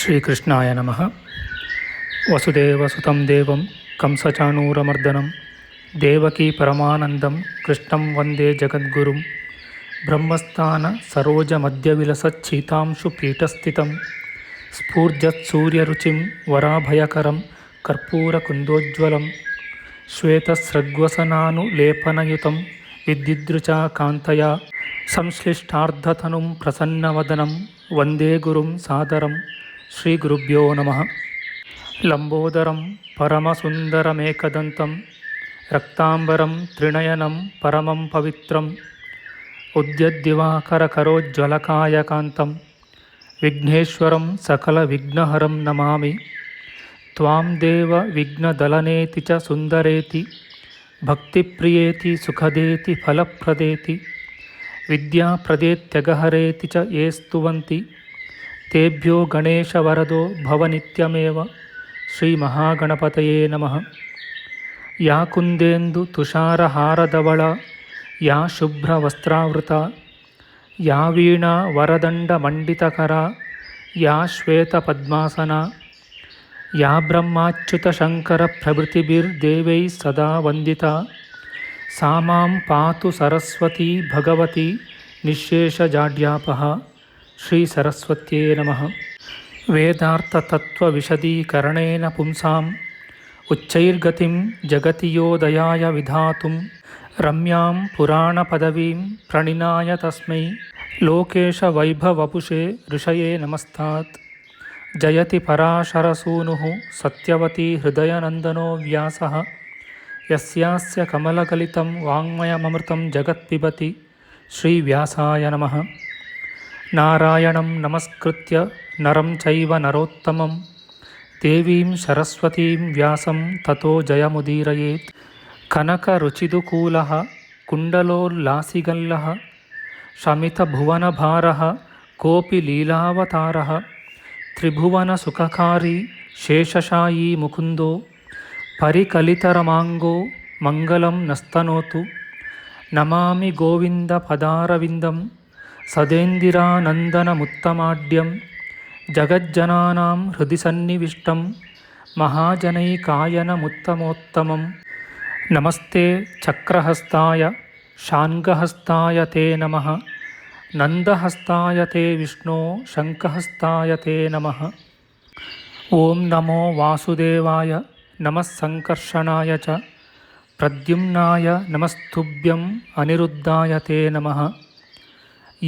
ಶ್ರೀಕೃಷ್ಣಾಯ ನಮಃ. ವಸುದೇವಸುತಂ ದೇವಂ ಕಂಸಚಾಣೂರಮರ್ದನಂ ದೇವಕೀ ಪರಮಾನಂದಂ ಕೃಷ್ಣಂ ವಂದೇ ಜಗದ್ಗುರುಂ. ಬ್ರಹ್ಮಸ್ಥಾನ ಸರೋಜಮಧ್ಯವಿಲಸಚ್ಛೀತಾಂಶು ಪೀಠಸ್ಥಿತಂ ಸ್ಫೂರ್ಜತ್ಸೂರ್ಯರುಚಿಂ ವರಾಭಯಕರಂ ಕರ್ಪೂರಕುಂದೋಜ್ವಲಂ ಶ್ವೇತಸ್ರಗ್ವಸನಾನುಲೇಪನಯುತಂ ವಿದ್ಯುದೃಚಾ ಕಾಂತಯಾ ಸಂಶ್ಲಿಷ್ಟಾರ್ಧತನುಂ ಪ್ರಸನ್ನವದನಂ ವಂದೇ ಗುರುಂ ಸಾದರಂ. ಶ್ರೀ ಗುರುಭ್ಯೋ ನಮಃ. ಲಂಬೋದರಂ ಪರಮಸುಂದರಮೇಕದಂತಂ ರಕ್ತಾಂಬರಂ ತ್ರಿನಯನಂ ಪರಮಂ ಪವಿತ್ರಂ ಉದ್ಯದ್ದಿವಾಕರಕರೋಜ್ವಲಕಾಯಕಾಂತಂ ವಿಘ್ನೇಶ್ವರಂ ಸಕಲವಿಘ್ನಹರಂ ನಮಾಮಿ. ತ್ವಾಂ ದೇವ ವಿಘ್ನದಲನೇತಿ ಚ ಸುಂದರೇತಿ ಭಕ್ತಿಪ್ರಿಯೇತಿ ಸುಖದೇತಿ ಫಲಪ್ರದೇತಿ ವಿದ್ಯಾಪ್ರದೇತ್ಯಗಹರೇತಿ ಚ ಯೇ ಸ್ತುವಂತಿ ತೇಭ್ಯೋ ಗಣೇಶವರದೋ ಭವನಿತ್ಯಮೇವ. ಶ್ರೀ ಮಹಾಗಣಪತಯೇ ನಮಃ. ಯಾ ಕುಂದೇಂದು ತುಷಾರಹಾರಧವಳ ಯಾ ಶುಭ್ರವಸ್ತ್ರಾವೃತ ಯಾ ವೀಣಾ ವರದಂಡಮಂಡಿತಕರ ಯಾ ಶ್ವೇತಪದ್ಮಾಸನ ಯಾ ಬ್ರಹ್ಮಾಚ್ಯುತಶಂಕರಪ್ರಭೃತಿಭಿರ್ದೇವೈಃ ಸದಾ ವಂದಿತಾ ಸಾ ಮಾಂ ಪಾತು ಸರಸ್ವತೀ ಭಗವತಿ ನಿಶ್ಶೇಷಜಾಡ್ಯಾಪಃ. ಶ್ರೀ ಸರಸ್ವತ್ಯೇ ನಮಃ. ವೇದಾರ್ಥತತ್ವವಿಶದೀಕರಣೇನ ಪುಂಸಾಂ ಉಚ್ಚೈರ್ಗತಿಂ ಜಗತಿ ಯೋ ದಯಾಯ ವಿಧಾತುಂ ರಮ್ಯಾಂ ಪುರಾಣಪದವೀಂ ಪ್ರಣಿನಾಯ ತಸ್ಮೈ ಲೋಕೇಶವೈಭವಪುಷೇ ಋಷಯೇ ನಮಸ್ತಾತ್. ಜಯತಿ ಪರಾಶರಸೂನುಃ ಸತ್ಯವತಿ ಹೃದಯನಂದನೋ ವ್ಯಾಸಃ ಯಸ್ಯಾಸ್ಯ ಕಮಲಕಲಿತಂ ವಾङ्ಮಯಮೃತಂ ಜಗತ್ಪಿಬತಿ. ಶ್ರೀವ್ಯಾಸಾಯ ನಮಃ. ನಾರಾಯಣಂ ನಮಸ್ಕೃತ್ಯ ನರಂ ಚೈವ ನರೋತ್ತಮಂ ದೇವೀಂ ಸರಸ್ವತೀಂ ವ್ಯಾಸಂ ತತೋ ಜಯಮುದೀರಯೇತ್. ಕನಕರುಚಿದುಕೂಲಃ ಕುಂಡಲೋಲ್ಲಾಸಿಗಲ್ಲಃ ಶಮಿತಭುವನಭಾರಃ ಕೋಪಿ ಲೀಲಾವತಾರಃ ತ್ರಿಭುವನಸುಖಕಾರಿ ಶೇಷಶಾಯೀ ಮುಕುಂದೋ ಪರಿಕಲಿತರಮಾಂಗೋ ಮಂಗಲಂ ನಸ್ತನೋತು. ನಮಾಮಿ ಗೋವಿಂದ ಪದಾರವಿಂದಂ ಸದೇಂದಿರಾನಂದನಮುತ್ತಮಾಡ್ಯಂ ಜಗಜ್ಜನಾನಾಂ ಹೃದಿ ಸನ್ನಿವಿಷ್ಟಂ ಮಹಾಜನೈಕಾಯನಮುತ್ತಮೋತ್ತಮಂ. ನಮಸ್ತೆ ಚಕ್ರಹಸ್ತಾಯ ಶಾನ್ಗಹಸ್ತಾಯ ತೇ ನಮಃ. ನಂದಹಸ್ತಾಯ ತೇ ವಿಷ್ಣೋ ಶಂಖಹಸ್ತಾಯ ತೇ ನಮಃ. ಓಂ ನಮೋ ವಾಸುದೇವಾಯ ನಮಃ ಸಂಕರ್ಷಣಾಯ ಚ ಪ್ರದ್ಯುಮ್ನಾಯ ನಮಸ್ತುಭ್ಯಂ ಅನಿರುದ್ಧಾಯ ತೇ ನಮಃ.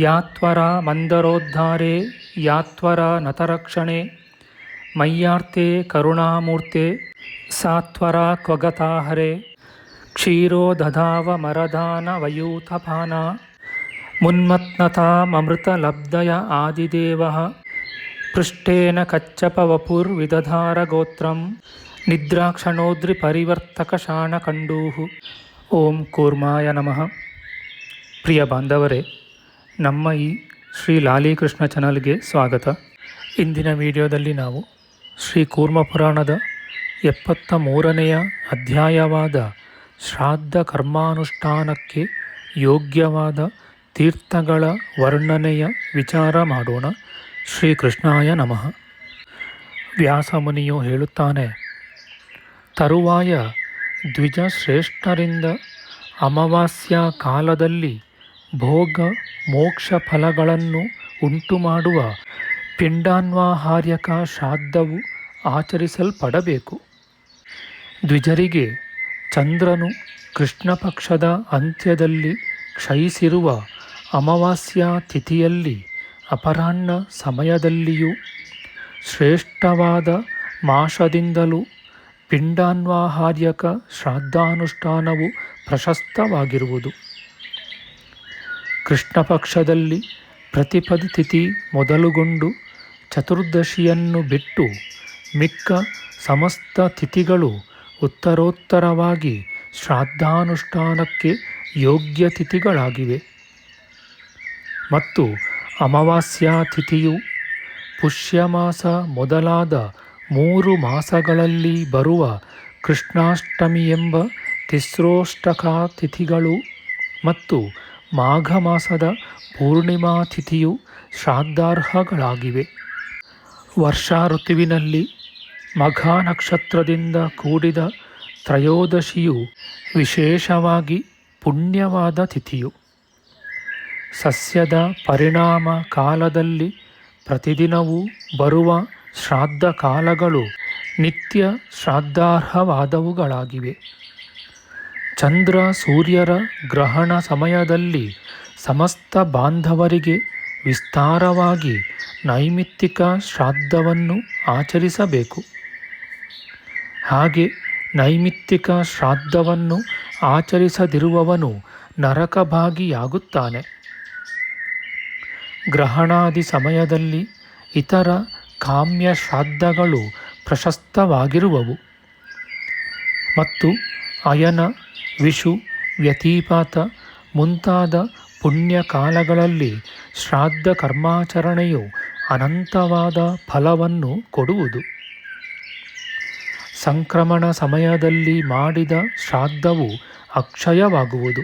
ಯಾತ್ವರ ಮಂದರೋದ್ಧಾರೆ ಯಾತ್ವರ ನತರಕ್ಷಣೆ ಮಯ್ಯಾರ್ತೆ ಕರುಣಾಮೂರ್ತೆ ಸಾತ್ವರ ಕ್ವಗತಾಹರೆ ಕ್ಷೀರೋ ದಧಾವ ಮರದಾನ ವಯೂಥಪಾನ ಮುನ್ಮತ್ನತಾಮೃತಲಬ್ಧಯ ಆದಿದೇವಃ ಪೃಷ್ಟೇನ ಕಚ್ಚಪವಪುರ್ವಿದಧಾರ ಗೋತ್ರಂ ನಿದ್ರಾಕ್ಷಣೋದ್ರಿ ಪರಿವರ್ತಕ ಶಾಣಕಂಡೂಃ. ಓಂ ಕೂರ್ಮಾಯ ನಮಃ. ಪ್ರಿಯ ಬಾಂಧವರೇ, ನಮ್ಮ ಈ ಶ್ರೀ ಲಾಲೀಕೃಷ್ಣ ಚಾನಲ್ಗೆ ಸ್ವಾಗತ. ಇಂದಿನ ವಿಡಿಯೋದಲ್ಲಿ ನಾವು ಶ್ರೀ ಕೂರ್ಮ ಪುರಾಣದ 73ನೇ ಅಧ್ಯಾಯವಾದ ಶ್ರಾದ್ದ ಕರ್ಮಾನುಷ್ಠಾನಕ್ಕೆ ಯೋಗ್ಯವಾದ ತೀರ್ಥಗಳ ವರ್ಣನೆಯ ವಿಚಾರ ಮಾಡೋಣ. ಶ್ರೀಕೃಷ್ಣಾಯ ನಮಃ. ವ್ಯಾಸಮುನಿಯು ಹೇಳುತ್ತಾನೆ, ತರುವಾಯ ದ್ವಿಜಶ್ರೇಷ್ಠರಿಂದ ಅಮಾವಾಸ್ಯ ಕಾಲದಲ್ಲಿ ಭೋಗ ಮೋಕ್ಷ ಫಲಗಳನ್ನು ಉಂಟುಮಾಡುವ ಪಿಂಡಾನ್ವಾಹಾರ್ಯಕ ಶ್ರಾದ್ದವು ಆಚರಿಸಲ್ಪಡಬೇಕು. ದ್ವಿಜರಿಗೆ ಚಂದ್ರನು ಕೃಷ್ಣ ಪಕ್ಷದ ಅಂತ್ಯದಲ್ಲಿ ಕ್ಷಯಿಸಿರುವ ಅಮಾವಾಸ್ಯ ತಿಥಿಯಲ್ಲಿ ಅಪರಾಹ್ನ ಸಮಯದಲ್ಲಿಯೂ ಶ್ರೇಷ್ಠವಾದ ಮಾಷದಿಂದಲೂ ಪಿಂಡಾನ್ವಾಹಾರ್ಯಕ ಶ್ರಾದ್ದಾನುಷ್ಠಾನವು ಪ್ರಶಸ್ತವಾಗಿರುವುದು. ಕೃಷ್ಣ ಪಕ್ಷದಲ್ಲಿ ಪ್ರತಿಪದ ತಿಥಿ ಮೊದಲುಗೊಂಡು ಚತುರ್ದಶಿಯನ್ನು ಬಿಟ್ಟು ಮಿಕ್ಕ ಸಮಸ್ತ ತಿಥಿಗಳು ಉತ್ತರೋತ್ತರವಾಗಿ ಶ್ರಾದ್ದಾನುಷ್ಠಾನಕ್ಕೆ ಯೋಗ್ಯ ತಿಥಿಗಳಾಗಿವೆ. ಮತ್ತು ಅಮಾವಾಸ್ಯ ತಿಥಿಯು ಪುಷ್ಯಮಾಸ ಮೊದಲಾದ 3 ಮಾಸಗಳಲ್ಲಿ ಬರುವ ಕೃಷ್ಣಾಷ್ಟಮಿಯೆಂಬ ತಿಸ್ರೋಷ್ಟಕ ತಿಥಿಗಳು ಮತ್ತು ಮಾಘ ಮಾಸದ ಪೂರ್ಣಿಮಾ ತಿಥಿಯು ಶ್ರಾದ್ದಾರ್ಹಗಳಾಗಿವೆ. ವರ್ಷಾ ಋತುವಿನಲ್ಲಿ ಮಘ ನಕ್ಷತ್ರದಿಂದ ಕೂಡಿದ ತ್ರಯೋದಶಿಯು ವಿಶೇಷವಾಗಿ ಪುಣ್ಯವಾದ ತಿಥಿಯು. ಸಸ್ಯದ ಪರಿಣಾಮ ಕಾಲದಲ್ಲಿ ಪ್ರತಿದಿನವೂ ಬರುವ ಶ್ರಾದ್ದ ಕಾಲಗಳು ನಿತ್ಯ ಶ್ರಾದ್ದಾರ್ಹವಾದವುಗಳಾಗಿವೆ. ಚಂದ್ರ ಸೂರ್ಯರ ಗ್ರಹಣ ಸಮಯದಲ್ಲಿ ಸಮಸ್ತ ಬಾಂಧವರಿಗೆ ವಿಸ್ತಾರವಾಗಿ ನೈಮಿತ್ತಿಕ ಶ್ರಾದ್ದವನ್ನು ಆಚರಿಸಬೇಕು. ಹಾಗೆ ನೈಮಿತ್ತಿಕ ಶ್ರಾದ್ದವನ್ನು ಆಚರಿಸದಿರುವವನು ನರಕಭಾಗಿಯಾಗುತ್ತಾನೆ. ಗ್ರಹಣಾದಿ ಸಮಯದಲ್ಲಿ ಇತರ ಕಾಮ್ಯ ಶ್ರಾದ್ದಗಳು ಪ್ರಶಸ್ತವಾಗಿರುವವು ಮತ್ತು ಅಯನ, ವಿಷು, ವ್ಯತಿಪಾತ ಮುಂತಾದ ಪುಣ್ಯ ಕಾಲಗಳಲ್ಲಿ ಶ್ರಾದ್ದ ಕರ್ಮಾಚರಣೆಯು ಅನಂತವಾದ ಫಲವನ್ನು ಕೊಡುವುದು. ಸಂಕ್ರಮಣ ಸಮಯದಲ್ಲಿ ಮಾಡಿದ ಶ್ರಾದ್ದವು ಅಕ್ಷಯವಾಗುವುದು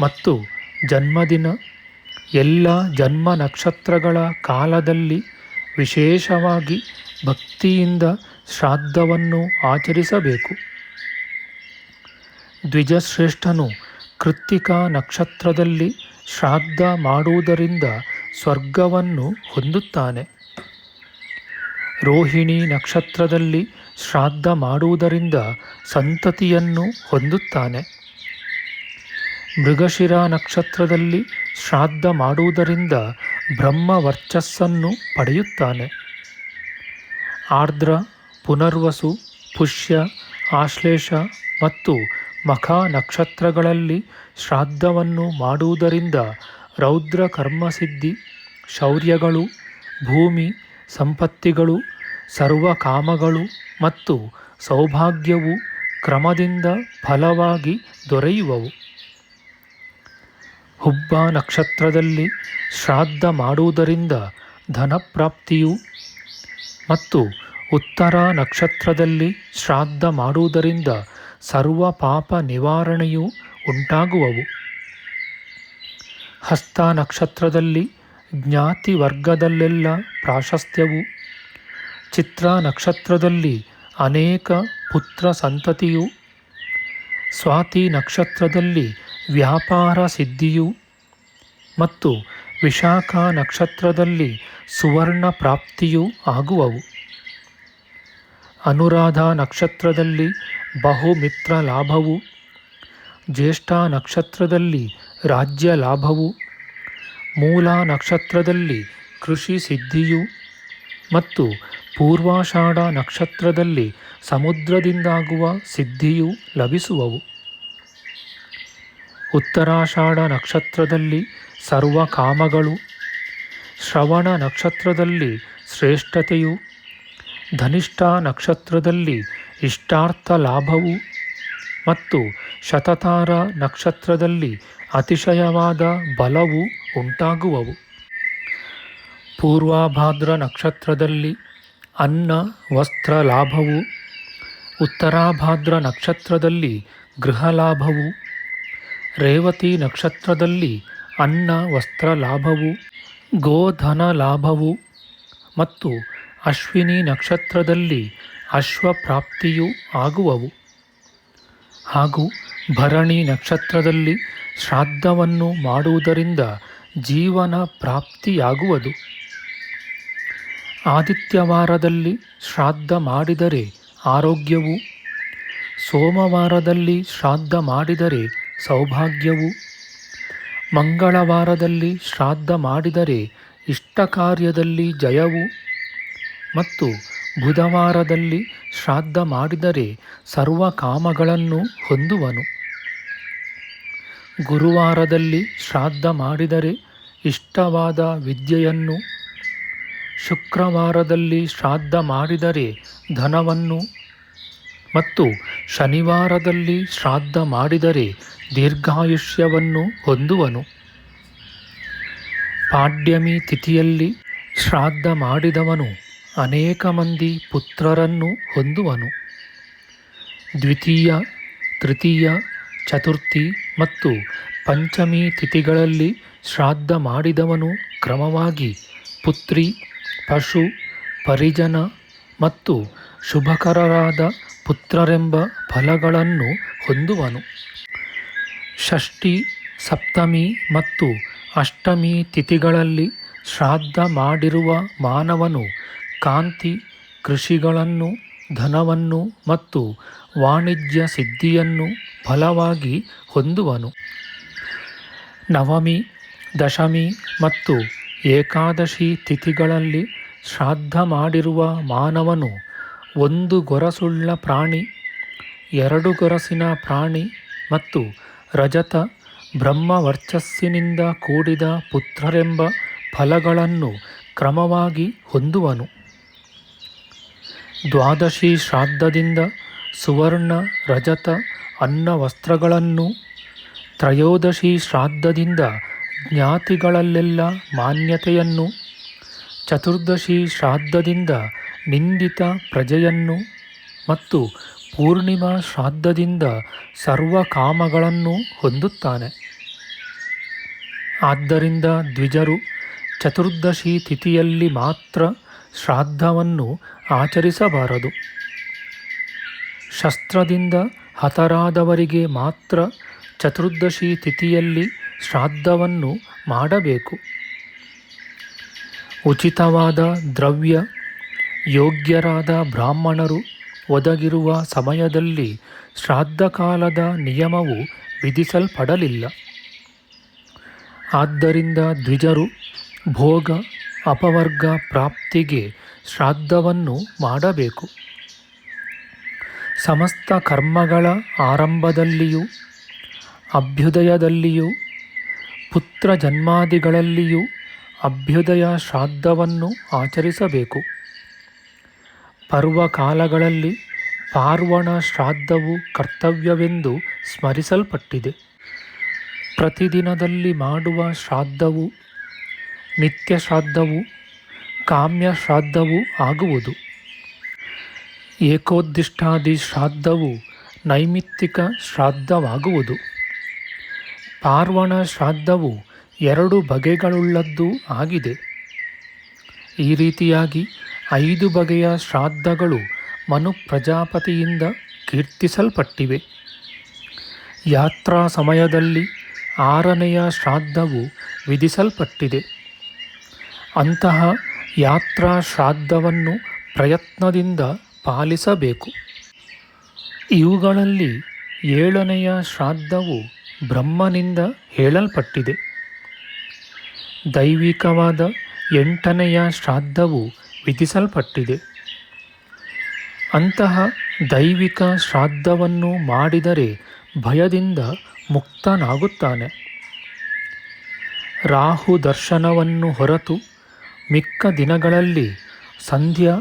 ಮತ್ತು ಜನ್ಮದಿನ, ಎಲ್ಲ ಜನ್ಮ ನಕ್ಷತ್ರಗಳ ಕಾಲದಲ್ಲಿ ವಿಶೇಷವಾಗಿ ಭಕ್ತಿಯಿಂದ ಶ್ರಾದ್ದವನ್ನು ಆಚರಿಸಬೇಕು. ದ್ವಿಜಶ್ರೇಷ್ಠನು ಕೃತ್ತಿಕಾ ನಕ್ಷತ್ರದಲ್ಲಿ ಶ್ರಾದ್ದ ಮಾಡುವುದರಿಂದ ಸ್ವರ್ಗವನ್ನು ಹೊಂದುತ್ತಾನೆ. ರೋಹಿಣಿ ನಕ್ಷತ್ರದಲ್ಲಿ ಶ್ರಾದ್ದ ಮಾಡುವುದರಿಂದ ಸಂತತಿಯನ್ನು ಹೊಂದುತ್ತಾನೆ. ಮೃಗಶಿರ ನಕ್ಷತ್ರದಲ್ಲಿ ಶ್ರಾದ್ದ ಮಾಡುವುದರಿಂದ ಬ್ರಹ್ಮ ವರ್ಚಸ್ಸನ್ನು ಪಡೆಯುತ್ತಾನೆ. ಆರ್ದ್ರ, ಪುನರ್ವಸು, ಪುಷ್ಯ, ಆಶ್ಲೇಷ ಮತ್ತು ಮಖ ನಕ್ಷತ್ರಗಳಲ್ಲಿ ಶ್ರಾದ್ದವನ್ನು ಮಾಡುವುದರಿಂದ ರೌದ್ರ ಕರ್ಮಸಿದ್ಧಿ, ಶೌರ್ಯಗಳು, ಭೂಮಿ ಸಂಪತ್ತಿಗಳು, ಸರ್ವಕಾಮಗಳು ಮತ್ತು ಸೌಭಾಗ್ಯವು ಕ್ರಮದಿಂದ ಫಲವಾಗಿ ದೊರೆಯುವವು. ಹುಬ್ಬ ನಕ್ಷತ್ರದಲ್ಲಿ ಶ್ರಾದ್ದ ಮಾಡುವುದರಿಂದ ಧನಪ್ರಾಪ್ತಿಯು ಮತ್ತು ಉತ್ತರ ನಕ್ಷತ್ರದಲ್ಲಿ ಶ್ರಾದ್ದ ಮಾಡುವುದರಿಂದ ಸರ್ವ ಪಾಪ ನಿವಾರಣೆಯು ಉಂಟಾಗುವವು. ಹಸ್ತ ನಕ್ಷತ್ರದಲ್ಲಿ ಜ್ಞಾತಿ ವರ್ಗದಲ್ಲೆಲ್ಲ ಪ್ರಾಶಸ್ತ್ಯವು, ಚಿತ್ರ ನಕ್ಷತ್ರದಲ್ಲಿ ಅನೇಕ ಪುತ್ರ ಸಂತತಿಯು, ಸ್ವಾತಿ ನಕ್ಷತ್ರದಲ್ಲಿ ವ್ಯಾಪಾರ ಸಿದ್ಧಿಯು ಮತ್ತು ವಿಶಾಖ ನಕ್ಷತ್ರದಲ್ಲಿ ಸುವರ್ಣ ಪ್ರಾಪ್ತಿಯೂ ಆಗುವವು. ಅನುರಾಧ ನಕ್ಷತ್ರದಲ್ಲಿ ಬಹುಮಿತ್ರ ಲಾಭವು, ಜ್ಯೇಷ್ಠ ನಕ್ಷತ್ರದಲ್ಲಿ ರಾಜ್ಯ ಲಾಭವು, ಮೂಲ ನಕ್ಷತ್ರದಲ್ಲಿ ಕೃಷಿ ಸಿದ್ಧಿಯು ಮತ್ತು ಪೂರ್ವಾಷಾಢ ನಕ್ಷತ್ರದಲ್ಲಿ ಸಮುದ್ರದಿಂದಾಗುವ ಸಿದ್ಧಿಯು ಲಭಿಸುವವು. ಉತ್ತರಾಷಾಢ ನಕ್ಷತ್ರದಲ್ಲಿ ಸರ್ವ ಕಾಮಗಳು, ಶ್ರವಣ ನಕ್ಷತ್ರದಲ್ಲಿ ಶ್ರೇಷ್ಠತೆಯು, ಧನಿಷ್ಠ ನಕ್ಷತ್ರದಲ್ಲಿ ಇಷ್ಟಾರ್ಥ ಲಾಭವು ಮತ್ತು ಶತತಾರ ನಕ್ಷತ್ರದಲ್ಲಿ ಅತಿಶಯವಾದ ಬಲವು ಉಂಟಾಗುವವು. ಪೂರ್ವಭಾದ್ರ ನಕ್ಷತ್ರದಲ್ಲಿ ಅನ್ನ ವಸ್ತ್ರ ಲಾಭವು, ಉತ್ತರಾಭಾದ್ರ ನಕ್ಷತ್ರದಲ್ಲಿ ಗೃಹಲಾಭವು, ರೇವತಿ ನಕ್ಷತ್ರದಲ್ಲಿ ಅನ್ನ ವಸ್ತ್ರ ಲಾಭವು, ಗೋಧನ ಲಾಭವು ಮತ್ತು ಅಶ್ವಿನಿ ನಕ್ಷತ್ರದಲ್ಲಿ ಅಶ್ವಪ್ರಾಪ್ತಿಯೂ ಆಗುವವು. ಹಾಗೂ ಭರಣಿ ನಕ್ಷತ್ರದಲ್ಲಿ ಶ್ರಾದ್ದವನ್ನು ಮಾಡುವುದರಿಂದ ಜೀವನ ಪ್ರಾಪ್ತಿಯಾಗುವುದು. ಆದಿತ್ಯವಾರದಲ್ಲಿ ಶ್ರಾದ್ದ ಮಾಡಿದರೆ ಆರೋಗ್ಯವು, ಸೋಮವಾರದಲ್ಲಿ ಶ್ರಾದ್ದ ಮಾಡಿದರೆ ಸೌಭಾಗ್ಯವು, ಮಂಗಳವಾರದಲ್ಲಿ ಶ್ರಾದ್ದ ಮಾಡಿದರೆ ಇಷ್ಟ ಕಾರ್ಯದಲ್ಲಿ ಜಯವು ಮತ್ತು ಬುಧವಾರದಲ್ಲಿ ಶ್ರಾದ್ದ ಮಾಡಿದರೆ ಸರ್ವ ಕಾಮಗಳನ್ನು ಹೊಂದುವನು. ಗುರುವಾರದಲ್ಲಿ ಶ್ರಾದ್ದ ಮಾಡಿದರೆ ಇಷ್ಟವಾದ ವಿದ್ಯೆಯನ್ನು, ಶುಕ್ರವಾರದಲ್ಲಿ ಶ್ರಾದ್ದ ಮಾಡಿದರೆ ಧನವನ್ನು ಮತ್ತು ಶನಿವಾರದಲ್ಲಿ ಶ್ರಾದ್ದ ಮಾಡಿದರೆ ದೀರ್ಘಾಯುಷ್ಯವನ್ನು ಹೊಂದುವನು. ಪಾಡ್ಯಮಿ ತಿಥಿಯಲ್ಲಿ ಶ್ರಾದ್ದ ಮಾಡಿದವನು ಅನೇಕ ಮಂದಿ ಪುತ್ರರನ್ನು ಹೊಂದುವನು. ದ್ವಿತೀಯ, ತೃತೀಯ, ಚತುರ್ಥಿ ಮತ್ತು ಪಂಚಮಿ ತಿಥಿಗಳಲ್ಲಿ ಶ್ರಾದ್ದ ಮಾಡಿದವನು ಕ್ರಮವಾಗಿ ಪುತ್ರಿ, ಪಶು ಪರಿಜನ ಮತ್ತು ಶುಭಕರರಾದ ಪುತ್ರರೆಂಬ ಫಲಗಳನ್ನು ಹೊಂದುವನು. ಷಷ್ಠಿ, ಸಪ್ತಮಿ ಮತ್ತು ಅಷ್ಟಮಿ ತಿಥಿಗಳಲ್ಲಿ ಶ್ರಾದ್ದ ಮಾಡಿರುವ ಮಾನವನು ಕಾಂತಿ, ಕೃಷಿಗಳನ್ನು, ಧನವನ್ನು ಮತ್ತು ವಾಣಿಜ್ಯ ಸಿದ್ಧಿಯನ್ನು ಫಲವಾಗಿ ಹೊಂದುವನು. ನವಮಿ, ದಶಮಿ ಮತ್ತು ಏಕಾದಶಿ ತಿಥಿಗಳಲ್ಲಿ ಶ್ರಾದ್ದ ಮಾಡಿರುವ ಮಾನವನು 1 ಗೊರಸುಳ್ಳ ಪ್ರಾಣಿ, 2 ಗೊರಸಿನ ಪ್ರಾಣಿ ಮತ್ತು ರಜತ, ಬ್ರಹ್ಮವರ್ಚಸ್ಸಿನಿಂದ ಕೂಡಿದ ಪುತ್ರರೆಂಬ ಫಲಗಳನ್ನು ಕ್ರಮವಾಗಿ ಹೊಂದುವನು. ದ್ವಾದಶಿ ಶ್ರಾದ್ದದಿಂದ ಸುವರ್ಣ, ರಜತ, ಅನ್ನ ವಸ್ತ್ರಗಳನ್ನು, ತ್ರಯೋದಶಿ ಶ್ರಾದ್ದದಿಂದ ಜ್ಞಾತಿಗಳಲ್ಲೆಲ್ಲ ಮಾನ್ಯತೆಯನ್ನು, ಚತುರ್ದಶಿ ಶ್ರಾದ್ದದಿಂದ ನಿಂದಿತ ಪ್ರಜೆಯನ್ನು ಮತ್ತು ಪೂರ್ಣಿಮಾ ಶ್ರಾದ್ದದಿಂದ ಸರ್ವಕಾಮಗಳನ್ನು ಹೊಂದುತ್ತಾನೆ. ಆದ್ದರಿಂದ ದ್ವಿಜರು ಚತುರ್ದಶಿ ತಿಥಿಯಲ್ಲಿ ಮಾತ್ರ ಶ್ರಾದ್ದವನ್ನು ಆಚರಿಸಬಾರದು. ಶಸ್ತ್ರದಿಂದ ಹತರಾದವರಿಗೆ ಮಾತ್ರ ಚತುರ್ದಶಿ ತಿಥಿಯಲ್ಲಿ ಶ್ರಾದ್ದವನ್ನು ಮಾಡಬೇಕು. ಉಚಿತವಾದ ದ್ರವ್ಯ ಯೋಗ್ಯರಾದ ಬ್ರಾಹ್ಮಣರು ಒದಗಿರುವ ಸಮಯದಲ್ಲಿ ಶ್ರಾದ್ದ ಕಾಲದ ನಿಯಮವು ವಿಧಿಸಲ್ಪಡಲಿಲ್ಲ. ಆದ್ದರಿಂದ ದ್ವಿಜರು ಭೋಗ ಅಪವರ್ಗ ಪ್ರಾಪ್ತಿಗೆ ಶ್ರಾದ್ದವನ್ನು ಮಾಡಬೇಕು. ಸಮಸ್ತ ಕರ್ಮಗಳ ಆರಂಭದಲ್ಲಿಯೂ ಅಭ್ಯುದಯದಲ್ಲಿಯೂ ಪುತ್ರ ಜನ್ಮಾದಿಗಳಲ್ಲಿಯೂ ಅಭ್ಯುದಯ ಶ್ರಾದ್ದವನ್ನು ಆಚರಿಸಬೇಕು. ಪರ್ವಕಾಲಗಳಲ್ಲಿ ಪಾರ್ವಣ ಶ್ರಾದ್ದವು ಕರ್ತವ್ಯವೆಂದು ಸ್ಮರಿಸಲ್ಪಟ್ಟಿದೆ. ಪ್ರತಿದಿನದಲ್ಲಿ ಮಾಡುವ ಶ್ರಾದ್ದವು ನಿತ್ಯ ಶ್ರಾದ್ದವು ಕಾಮ್ಯ ಶ್ರಾದ್ದವೂ ಆಗುವುದು. ಏಕೋದ್ದಿಷ್ಟಾದಿ ಶ್ರಾದ್ದವು ನೈಮಿತ್ತಿಕ ಶ್ರಾದ್ದವಾಗುವುದು. ಪಾರ್ವಣ ಶ್ರಾದ್ದವು 2 ಬಗೆಗಳುಳ್ಳದ್ದೂ ಆಗಿದೆ. ಈ ರೀತಿಯಾಗಿ 5 ಬಗೆಯ ಶ್ರಾದ್ದಗಳು ಮನು ಪ್ರಜಾಪತಿಯಿಂದ ಕೀರ್ತಿಸಲ್ಪಟ್ಟಿವೆ. ಯಾತ್ರಾ ಸಮಯದಲ್ಲಿ 6ನೆಯ ಶ್ರಾದ್ದವು ವಿಧಿಸಲ್ಪಟ್ಟಿದೆ. ಅಂತಹ ಯಾತ್ರಾ ಶ್ರಾದ್ದವನ್ನು ಪ್ರಯತ್ನದಿಂದ ಪಾಲಿಸಬೇಕು. ಇವುಗಳಲ್ಲಿ 7ನೆಯ ಶ್ರಾದ್ದವು ಬ್ರಹ್ಮನಿಂದ ಹೇಳಲ್ಪಟ್ಟಿದೆ. ದೈವಿಕವಾದ 8ನೆಯ ಶ್ರಾದ್ದವು ವಿಧಿಸಲ್ಪಟ್ಟಿದೆ. ಅಂತಹ ದೈವಿಕ ಶ್ರಾದ್ದವನ್ನು ಮಾಡಿದರೆ ಭಯದಿಂದ ಮುಕ್ತನಾಗುತ್ತಾನೆ. ರಾಹು ದರ್ಶನವನ್ನು ಹೊರತು ಮಿಕ್ಕ ದಿನಗಳಲ್ಲಿ ಸಂಧ್ಯಾ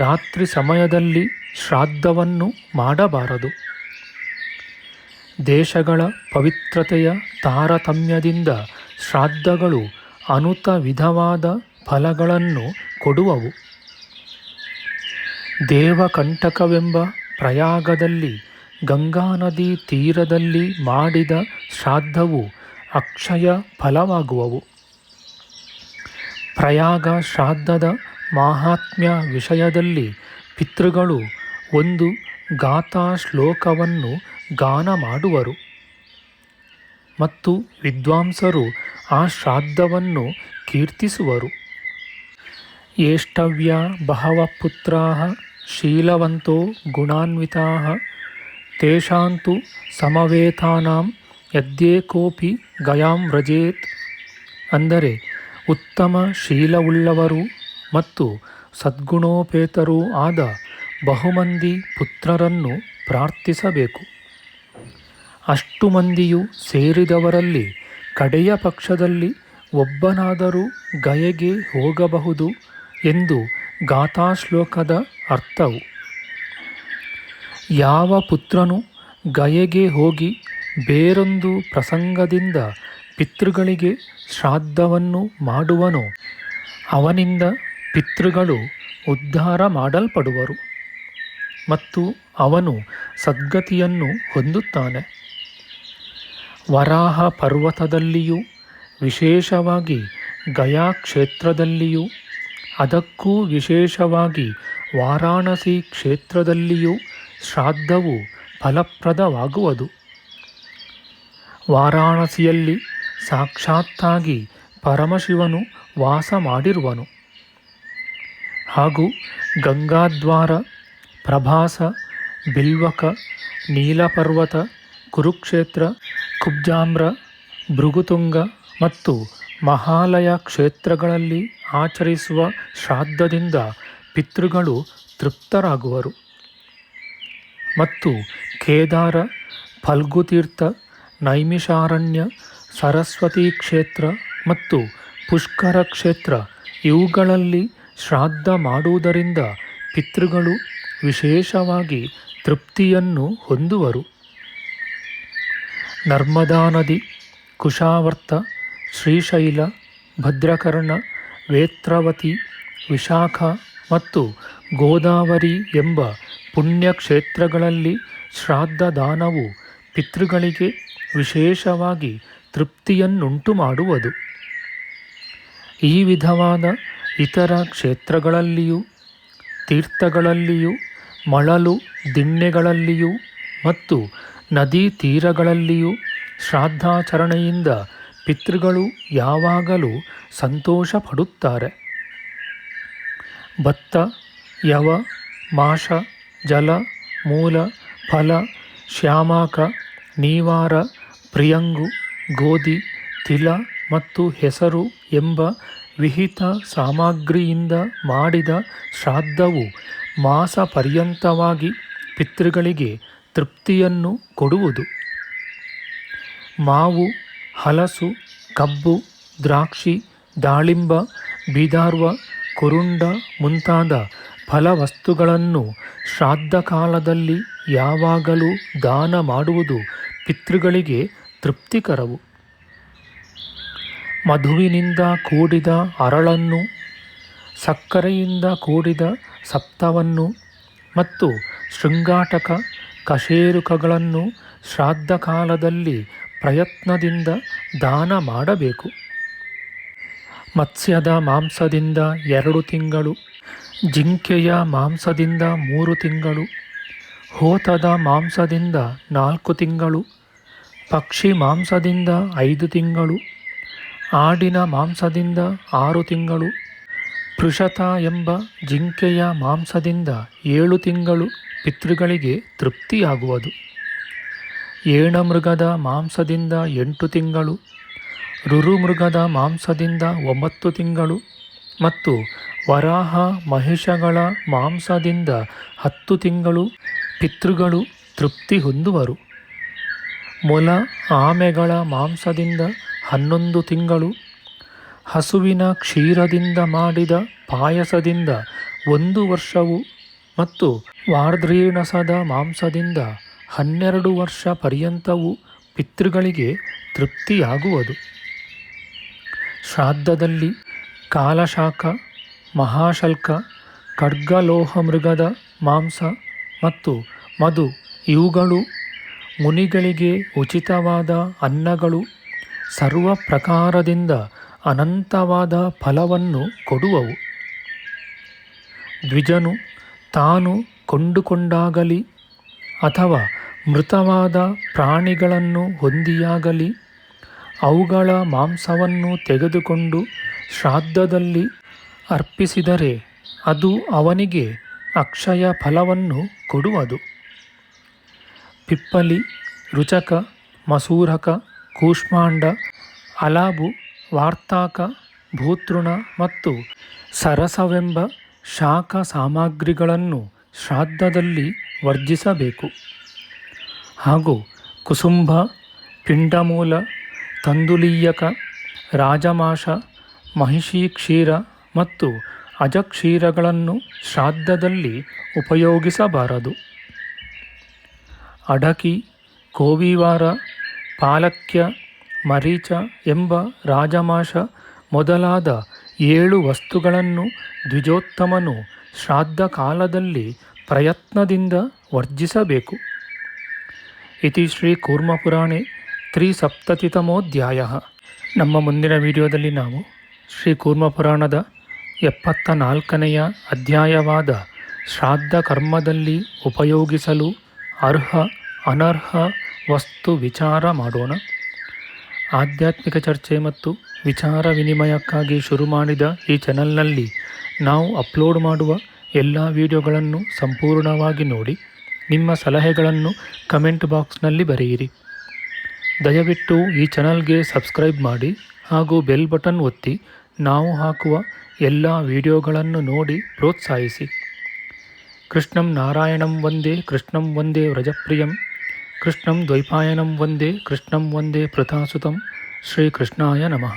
ರಾತ್ರಿ ಸಮಯದಲ್ಲಿ ಶ್ರಾದ್ದವನ್ನು ಮಾಡಬಾರದು. ದೇಶಗಳ ಪವಿತ್ರತೆಯ ತಾರತಮ್ಯದಿಂದ ಶ್ರಾದ್ದಗಳು ಅನುತ ವಿಧವಾದ ಫಲಗಳನ್ನು ಕೊಡುವವು. ದೇವಕಂಟಕವೆಂಬ ಪ್ರಯಾಗದಲ್ಲಿ ಗಂಗಾ ನದಿ ತೀರದಲ್ಲಿ ಮಾಡಿದ ಶ್ರಾದ್ದವು ಅಕ್ಷಯ ಫಲವಾಗುವವು. ಪ್ರಯಾಗ ಶ್ರಾದ್ದದ ಮಾಹಾತ್ಮ್ಯ ವಿಷಯದಲ್ಲಿ ಪಿತೃಗಳು ಒಂದು ಗಾಥಾ ಶ್ಲೋಕವನ್ನು ಗಾನ ಮಾಡುವರು ಮತ್ತು ವಿದ್ವಾಂಸರು ಆ ಶ್ರಾದ್ದವನ್ನು ಕೀರ್ತಿಸುವರು. ಯೇಷ್ಟವ್ಯ ಬಹವಃ ಪುತ್ರಾಃ ಶೀಲವಂತೋ ಗುಣಾನ್ವಿತಾಃ ತೇಷಾಂತು ಸಮವೇತಾನಾಂ ಯದ್ಯೇಕೋಪಿ ಗಯಾಂ ವ್ರಜೇತ್. ಅಂದರೆ ಉತ್ತಮ ಶೀಲವುಳ್ಳವರು ಮತ್ತು ಸದ್ಗುಣೋಪೇತರೂ ಆದ ಬಹುಮಂದಿ ಪುತ್ರರನ್ನು ಪ್ರಾರ್ಥಿಸಬೇಕು. ಅಷ್ಟು ಮಂದಿಯು ಸೇರಿದವರಲ್ಲಿ ಕಡೆಯ ಪಕ್ಷದಲ್ಲಿ ಒಬ್ಬನಾದರೂ ಗಯೆಗೆ ಹೋಗಬಹುದು ಎಂದು ಗಾಥಾಶ್ಲೋಕದ ಅರ್ಥವು. ಯಾವ ಪುತ್ರನು ಗಯೆಗೆ ಹೋಗಿ ಬೇರೊಂದು ಪ್ರಸಂಗದಿಂದ ಪಿತೃಗಳಿಗೆ ಶ್ರಾದ್ದವನ್ನು ಮಾಡುವನೋ ಅವನಿಂದ ಪಿತೃಗಳು ಉದ್ಧಾರ ಮಾಡಲ್ಪಡುವರು ಮತ್ತು ಅವನು ಸದ್ಗತಿಯನ್ನು ಹೊಂದುತ್ತಾನೆ. ವರಾಹ ಪರ್ವತದಲ್ಲಿಯೂ ವಿಶೇಷವಾಗಿ ಗಯಾ ಕ್ಷೇತ್ರದಲ್ಲಿಯೂ ಅದಕ್ಕೂ ವಿಶೇಷವಾಗಿ ವಾರಾಣಸಿ ಕ್ಷೇತ್ರದಲ್ಲಿಯೂ ಶ್ರಾದ್ದವು ಫಲಪ್ರದವಾಗುವುದು. ವಾರಾಣಸಿಯಲ್ಲಿ ಸಾಕ್ಷಾತ್ತಾಗಿ ಪರಮಶಿವನು ವಾಸ ಮಾಡಿರುವನು. ಹಾಗೂ ಗಂಗಾದ್ವಾರ, ಪ್ರಭಾಸ, ಬಿಲ್ವಕ, ನೀಲಪರ್ವತ, ಕುರುಕ್ಷೇತ್ರ, ಕುಬ್ಜಾಮ್ರ, ಭೃಗುತುಂಗ ಮತ್ತು ಮಹಾಲಯ ಕ್ಷೇತ್ರಗಳಲ್ಲಿ ಆಚರಿಸುವ ಶ್ರಾದ್ದದಿಂದ ಪಿತೃಗಳು ತೃಪ್ತರಾಗುವರು. ಮತ್ತು ಕೇದಾರ, ಫಲ್ಗುತೀರ್ಥ, ನೈಮಿಷಾರಣ್ಯ, ಸರಸ್ವತಿ ಕ್ಷೇತ್ರ ಮತ್ತು ಪುಷ್ಕರ ಕ್ಷೇತ್ರ ಇವುಗಳಲ್ಲಿ ಶ್ರಾದ್ದ ಮಾಡುವುದರಿಂದ ಪಿತೃಗಳು ವಿಶೇಷವಾಗಿ ತೃಪ್ತಿಯನ್ನು ಹೊಂದುವರು. ನರ್ಮದಾ ನದಿ, ಕುಶಾವರ್ತ, ಶ್ರೀಶೈಲ, ಭದ್ರಕರ್ಣ, ವೇತ್ರವತಿ, ವಿಶಾಖ ಮತ್ತು ಗೋದಾವರಿ ಎಂಬ ಪುಣ್ಯಕ್ಷೇತ್ರಗಳಲ್ಲಿ ಶ್ರಾದ್ದ ದಾನವು ಪಿತೃಗಳಿಗೆ ವಿಶೇಷವಾಗಿ ತೃಪ್ತಿಯನ್ನುಂಟು ಮಾಡುವುದು. ಈ ವಿಧವಾದ ಇತರ ಕ್ಷೇತ್ರಗಳಲ್ಲಿಯೂ ತೀರ್ಥಗಳಲ್ಲಿಯೂ ಮಳಲು ದಿಣ್ಣೆಗಳಲ್ಲಿಯೂ ಮತ್ತು ನದಿ ತೀರಗಳಲ್ಲಿಯೂ ಶ್ರಾದ್ದಾಚರಣೆಯಿಂದ ಪಿತೃಗಳು ಯಾವಾಗಲೂ ಸಂತೋಷ ಪಡುತ್ತಾರೆ. ಭತ್ತ, ಯವ, ಮಾಷ, ಜಲ, ಮೂಲ, ಫಲ, ಶ್ಯಾಮಾಕ, ನೀವಾರ, ಪ್ರಿಯಂಗು, ಗೋಧಿ, ತಿಲ ಮತ್ತು ಹೆಸರು ಎಂಬ ವಿಹಿತ ಸಾಮಗ್ರಿಯಿಂದ ಮಾಡಿದ ಶ್ರಾದ್ದವು ಮಾಸ ಪರ್ಯಂತವಾಗಿ ಪಿತೃಗಳಿಗೆ ತೃಪ್ತಿಯನ್ನು ಕೊಡುವುದು. ಮಾವು, ಹಲಸು, ಕಬ್ಬು, ದ್ರಾಕ್ಷಿ, ದಾಳಿಂಬ, ಬೀದಾರ್ವ, ಕುರುಂಡ ಮುಂತಾದ ಫಲವಸ್ತುಗಳನ್ನು ಶ್ರಾದ್ದ ಕಾಲದಲ್ಲಿ ಯಾವಾಗಲೂ ದಾನ ಮಾಡುವುದು ಪಿತೃಗಳಿಗೆ ತೃಪ್ತಿಕರವು. ಮಧುವಿನಿಂದ ಕೂಡಿದ ಅರಳನ್ನು, ಸಕ್ಕರೆಯಿಂದ ಕೂಡಿದ ಸಪ್ತವನ್ನು ಮತ್ತು ಶೃಂಗಾಟಕ, ಕಶೇರುಕಗಳನ್ನು ಶ್ರಾದ್ದ ಕಾಲದಲ್ಲಿ ಪ್ರಯತ್ನದಿಂದ ದಾನ ಮಾಡಬೇಕು. ಮತ್ಸ್ಯದ ಮಾಂಸದಿಂದ 2 ತಿಂಗಳು, ಜಿಂಕೆಯ ಮಾಂಸದಿಂದ 3 ತಿಂಗಳು, ಹೋತದ ಮಾಂಸದಿಂದ 4 ತಿಂಗಳು, ಪಕ್ಷಿ ಮಾಂಸದಿಂದ 5 ತಿಂಗಳು, ಆಡಿನ ಮಾಂಸದಿಂದ 6 ತಿಂಗಳು, ಪೃಷತ ಎಂಬ ಜಿಂಕೆಯ ಮಾಂಸದಿಂದ 7 ತಿಂಗಳು ಪಿತೃಗಳಿಗೆ ತೃಪ್ತಿಯಾಗುವುದು. ಏಣಮೃಗದ ಮಾಂಸದಿಂದ 8 ತಿಂಗಳು, ರುರುಮೃಗದ ಮಾಂಸದಿಂದ 9 ತಿಂಗಳು ಮತ್ತು ವರಾಹ ಮಹಿಷಗಳ ಮಾಂಸದಿಂದ 10 ತಿಂಗಳು ಪಿತೃಗಳು ತೃಪ್ತಿ ಹೊಂದುವರು. ಮೊಲ, ಆಮೆಗಳ ಮಾಂಸದಿಂದ 11 ತಿಂಗಳು, ಹಸುವಿನ ಕ್ಷೀರದಿಂದ ಮಾಡಿದ ಪಾಯಸದಿಂದ 1 ವರ್ಷವು ಮತ್ತು ವಾರ್ದ್ರೀಣಸದ ಮಾಂಸದಿಂದ 12 ವರ್ಷ ಪರ್ಯಂತವೂ ಪಿತೃಗಳಿಗೆ ತೃಪ್ತಿಯಾಗುವುದು. ಶ್ರಾದ್ದದಲ್ಲಿ ಕಾಲಶಾಖ, ಮಹಾಶಲ್ಕ, ಖಡ್ಗಲೋಹ ಮೃಗದ ಮಾಂಸ ಮತ್ತು ಮಧು ಇವುಗಳು ಮುನಿಗಳಿಗೆ ಉಚಿತವಾದ ಅನ್ನಗಳು ಸರ್ವ ಪ್ರಕಾರದಿಂದ ಅನಂತವಾದ ಫಲವನ್ನು ಕೊಡುವವು. ದ್ವಿಜನು ತಾನು ಕೊಂಡುಕೊಂಡಾಗಲಿ ಅಥವಾ ಮೃತವಾದ ಪ್ರಾಣಿಗಳನ್ನು ಹೊಂದಿಯಾಗಲಿ ಅವುಗಳ ಮಾಂಸವನ್ನು ತೆಗೆದುಕೊಂಡು ಶ್ರಾದ್ದದಲ್ಲಿ ಅರ್ಪಿಸಿದರೆ ಅದು ಅವನಿಗೆ ಅಕ್ಷಯ ಫಲವನ್ನು ಕೊಡುವುದು. ಪಿಪ್ಪಲಿ, ರುಚಕ, ಮಸೂರಕ, ಕೂಷ್ಮಾಂಡ, ಅಲಾಬು, ವಾರ್ತಾಕ, ಭೂತೃಣ ಮತ್ತು ಸರಸವೆಂಬ ಶಾಖ ಸಾಮಗ್ರಿಗಳನ್ನು ಶ್ರಾದ್ದದಲ್ಲಿ ವರ್ಜಿಸಬೇಕು. ಹಾಗೂ ಕುಸುಂಭ, ಪಿಂಡಮೂಲ, ತಂದುಲೀಯಕ, ರಾಜಮಾಷ, ಮಹಿಷಿ ಕ್ಷೀರ ಮತ್ತು ಅಜಕ್ಷೀರಗಳನ್ನು ಶ್ರಾದ್ದದಲ್ಲಿ ಉಪಯೋಗಿಸಬಾರದು. ಅಡಕಿ, ಕೋವಿವಾರ, ಪಾಲಕ್ಯ, ಮರೀಚ ಎಂಬ ರಾಜಮಾಷ ಮೊದಲಾದ 7 ವಸ್ತುಗಳನ್ನು ದ್ವಿಜೋತ್ತಮನು ಶ್ರಾದ್ದ ಕಾಲದಲ್ಲಿ ಪ್ರಯತ್ನದಿಂದ ವರ್ಜಿಸಬೇಕು. ಇತಿ ಶ್ರೀ ಕೂರ್ಮಪುರಾಣೆ ತ್ರಿಸಪ್ತತಿತಮೋಧ್ಯಾಯ. ನಮ್ಮ ಮುಂದಿನ ವಿಡಿಯೋದಲ್ಲಿ ನಾವು ಶ್ರೀ ಕೂರ್ಮಪುರಾಣದ 74ನೆಯ ಅಧ್ಯಾಯವಾದ ಶ್ರಾದ್ದ ಕರ್ಮದಲ್ಲಿ ಉಪಯೋಗಿಸಲು ಅರ್ಹ ಅನರ್ಹ ವಸ್ತು ವಿಚಾರ ಮಾಡೋಣ. ಆಧ್ಯಾತ್ಮಿಕ ಚರ್ಚೆ ಮತ್ತು ವಿಚಾರ ವಿನಿಮಯಕ್ಕಾಗಿ ಶುರು ಮಾಡಿದ ಈ ಚಾನಲ್ನಲ್ಲಿ ನಾವು ಅಪ್ಲೋಡ್ ಮಾಡುವ ಎಲ್ಲ ವಿಡಿಯೋಗಳನ್ನು ಸಂಪೂರ್ಣವಾಗಿ ನೋಡಿ. ನಿಮ್ಮ ಸಲಹೆಗಳನ್ನು ಕಮೆಂಟ್ ಬಾಕ್ಸ್ನಲ್ಲಿ ಬರೆಯಿರಿ. ದಯವಿಟ್ಟು ಈ ಚಾನಲ್ಗೆ ಸಬ್ಸ್ಕ್ರೈಬ್ ಮಾಡಿ ಹಾಗೂ ಬೆಲ್ ಬಟನ್ ಒತ್ತಿ ನಾವು ಹಾಕುವ ಎಲ್ಲ ವಿಡಿಯೋಗಳನ್ನು ನೋಡಿ ಪ್ರೋತ್ಸಾಹಿಸಿ. ಕೃಷ್ಣಂ ನಾರಾಯಣಂ ವಂದೇ ಕೃಷ್ಣಂ ವಂದೇ ವ್ರಜಪ್ರಿಯಂ ಕೃಷ್ಣಂ ದ್ವೈಪಾಯನಂ ವಂದೇ ಕೃಷ್ಣಂ ವಂದೇ ಪೃಥಾಸುತಂ ಶ್ರೀಕೃಷ್ಣಾಯ ನಮಃ.